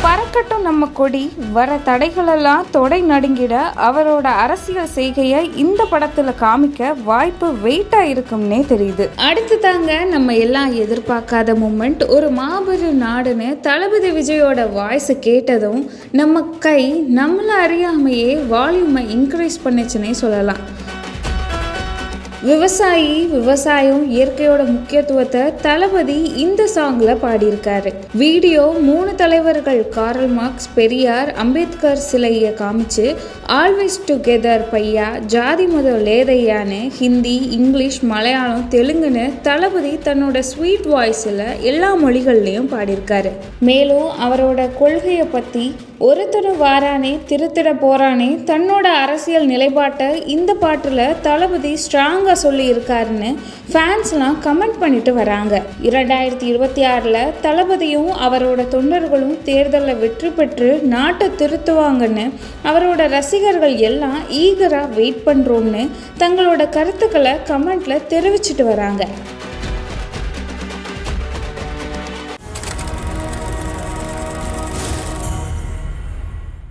பறக்கட்டும் நம்ம கொடி, வர தடைகளெல்லாம் தொடை நடுங்கிட அவரோட அரசியல் செய்கையை இந்த படத்துல காமிக்க வாய்ப்பு வெயிட்டா இருக்கும்னே தெரியுது. அடுத்து தாங்க நம்ம எல்லாம் எதிர்பார்க்காத மூமெண்ட். ஒரு மாபெரும் நாடுன்னு தளபதி விஜயோட வாய்ஸ் கேட்டதும் நம்ம கை நம்மள அறியாமையே வால்யூமை இன்க்ரீஸ் பண்ணுச்சுன்னே சொல்லலாம். விவசாயம் இயற்கையோட முக்கியத்துவத்தை தளபதி இந்த சாங்ல பாடியிருக்காரு. வீடியோ 3 தலைவர்கள் காரல் மார்க்ஸ், பெரியார், அம்பேத்கர் சிலையை காமிச்சு ஆல்வேஸ் டுகெதர் பையா, ஜாதி மதம் லேதையான்னு ஹிந்தி, இங்கிலீஷ், மலையாளம், தெலுங்குன்னு தளபதி தன்னோட ஸ்வீட் வாய்ஸில் எல்லா மொழிகள்லையும் பாடியிருக்காரு. மேலும் அவரோட கொள்கையை பற்றி ஒருத்தர் வாரானே திருத்திட போறானே தன்னோட அரசியல் நிலைப்பாட்டை இந்த பாட்டில் தளபதி ஸ்ட்ராங்காக சொல்லி இருக்காருன்னு ஃபேன்ஸ்லாம் கமெண்ட் பண்ணிட்டு வராங்க. 2026 தளபதியும் அவரோட தொண்டர்களும் தேர்தலில் வெற்றி பெற்று நாட்டை திருத்துவாங்கன்னு அவரோட ரசிகர்கள் எல்லாம் ஈகராக வெயிட் பண்ணுறோம்னு தங்களோட கருத்துக்களை கமெண்ட்ல தெரிவிச்சிட்டு வராங்க.